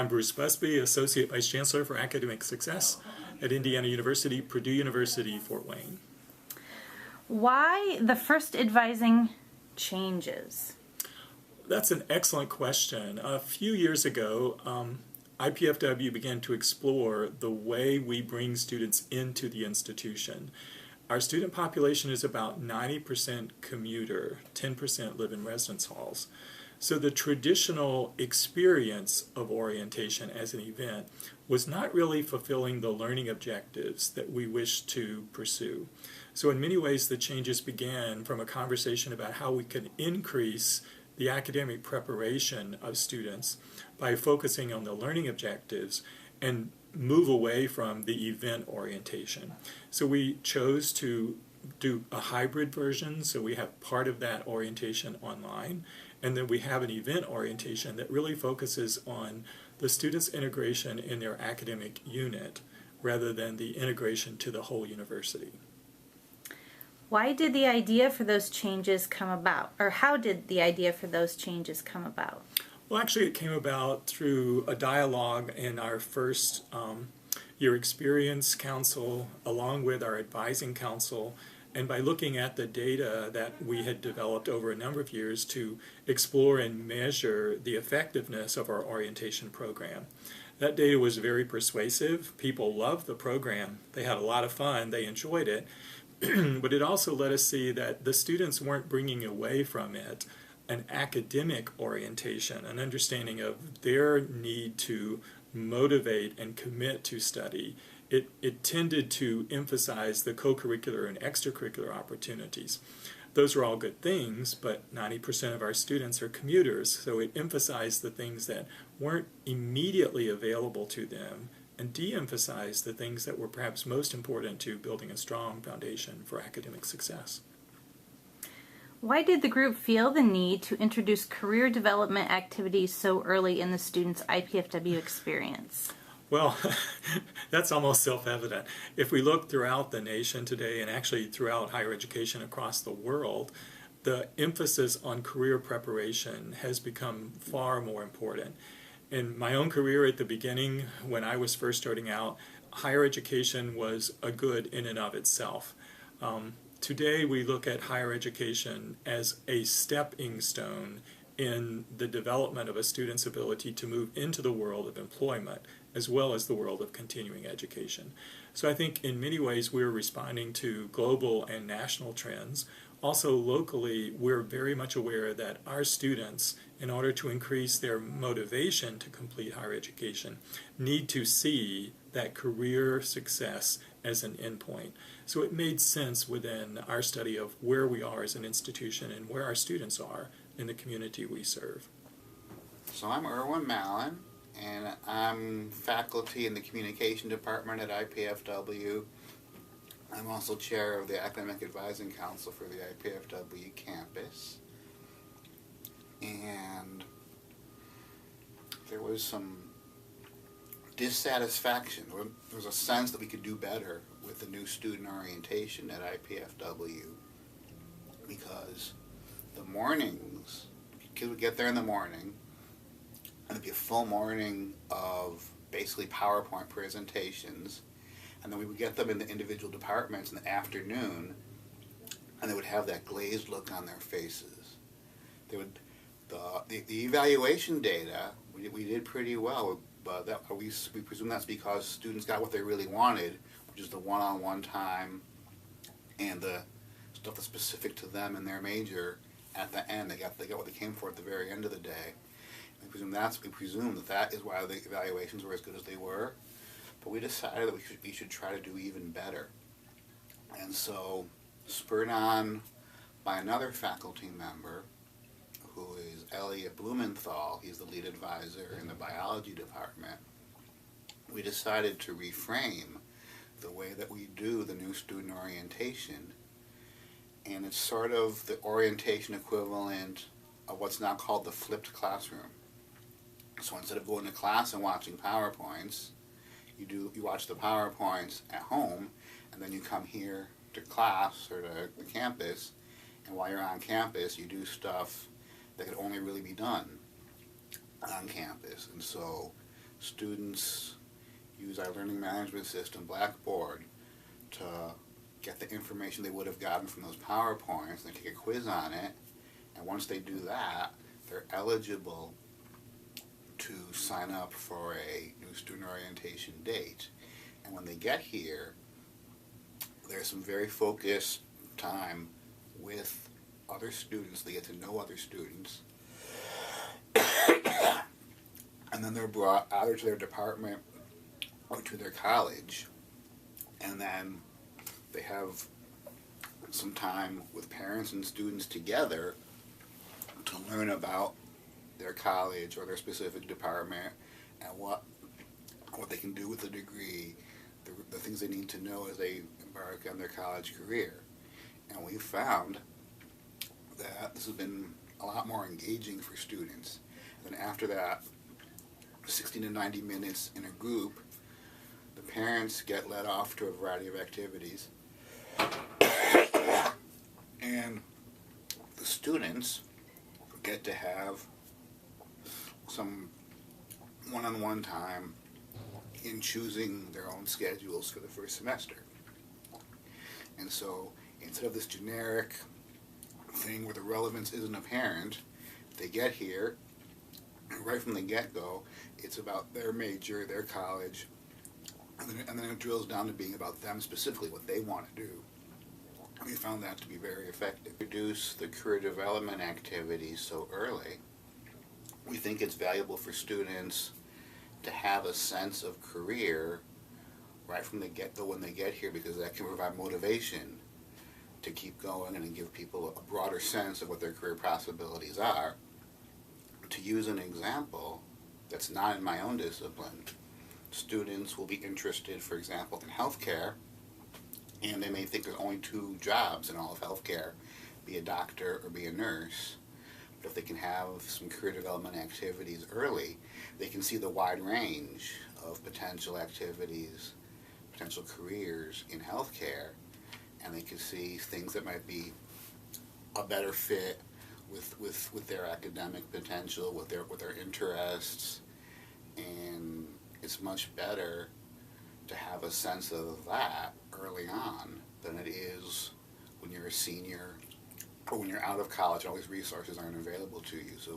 I'm Bruce Busby, Associate Vice Chancellor for Academic Success at Indiana University, Purdue University, Fort Wayne. Why the first advising changes? That's an excellent question. A few years ago, IPFW began to explore the way we bring students into the institution. Our student population is about 90% commuter, 10% live in residence halls. So the traditional experience of orientation as an event was not really fulfilling the learning objectives that we wish to pursue. So in many ways the changes began from a conversation about how we could increase the academic preparation of students by focusing on the learning objectives and move away from the event orientation. So we chose to do a hybrid version, so we have part of that orientation online, and then we have an event orientation that really focuses on the students' integration in their academic unit rather than the integration to the whole university. Why did the idea for those changes come about? Or how did the idea for those changes come about? Well, actually it came about through a dialogue in our first year experience council along with our advising council, and by looking at the data that we had developed over a number of years to explore and measure the effectiveness of our orientation program. That data was very persuasive. People loved the program. They had a lot of fun. They enjoyed it. But it also let us see that the students weren't bringing away from it an academic orientation, an understanding of their need to motivate and commit to study. It tended to emphasize the co-curricular and extracurricular opportunities. Those are all good things, but 90% of our students are commuters, so it emphasized the things that weren't immediately available to them and de-emphasized the things that were perhaps most important to building a strong foundation for academic success. Why did the group feel the need to introduce career development activities so early in the students' IPFW experience? Well, that's almost self-evident. If we look throughout the nation today and actually throughout higher education across the world, the emphasis on career preparation has become far more important. In my own career at the beginning, when I was first starting out, higher education was a good in and of itself. Today we look at higher education as a stepping stone in the development of a student's ability to move into the world of employment as well as the world of continuing education. So I think in many ways we're responding to global and national trends. Also locally, we're very much aware that our students, in order to increase their motivation to complete higher education, need to see that career success as an endpoint. So it made sense within our study of where we are as an institution and where our students are in the community we serve. So I'm Erwin Mallon, and I'm faculty in the communication department at IPFW. I'm also chair of the Academic Advising Council for the IPFW campus. And there was some dissatisfaction. There was a sense that we could do better with the new student orientation at IPFW because the mornings, kids would get there in the morning, and there'd be a full morning of basically PowerPoint presentations, and then we would get them in the individual departments in the afternoon, and they would have that glazed look on their faces. They would, the evaluation data, we did pretty well, but we presume that's because students got what they really wanted, which is the one-on-one time and the stuff that's specific to them and their major at the end. They got what they came for at the very end of the day. We presume that is why the evaluations were as good as they were. But we decided that we should try to do even better. And so, spurred on by another faculty member, who is Elliot Blumenthal, he's the lead advisor in the biology department, we decided to reframe the way that we do the new student orientation. And it's sort of the orientation equivalent of what's now called the flipped classroom. So instead of going to class and watching PowerPoints, you watch the PowerPoints at home, and then you come here to class or to the campus, and while you're on campus, you do stuff that could only really be done on campus. And so students use our learning management system, Blackboard, to get the information they would have gotten from those PowerPoints, and they take a quiz on it, and once they do that, they're eligible to sign up for a new student orientation date. And when they get here, there's some very focused time with other students. They get to know other students. And then they're brought either to their department or to their college. And then they have some time with parents and students together to learn about their college or their specific department and what they can do with the degree, the things they need to know as they embark on their college career. And we found that this has been a lot more engaging for students. And then after that, 60 to 90 minutes in a group, the parents get let off to a variety of activities. And the students get to have some one-on-one time in choosing their own schedules for the first semester. And so instead of this generic thing where the relevance isn't apparent, they get here, and right from the get-go, it's about their major, their college, and then it drills down to being about them specifically, what they want to do. We found that to be very effective. Reduce the career development activities so early. We think it's valuable for students to have a sense of career right from the get-go when they get here, because that can provide motivation to keep going and give people a broader sense of what their career possibilities are. To use an example that's not in my own discipline, students will be interested, for example, in healthcare, and they may think there's only 2 jobs in all of healthcare, be a doctor or be a nurse. But if they can have some career development activities early, they can see the wide range of potential activities, potential careers in healthcare, and they can see things that might be a better fit with their academic potential, with their interests, and it's much better to have a sense of that early on than it is when you're a senior or when you're out of college and all these resources aren't available to you. So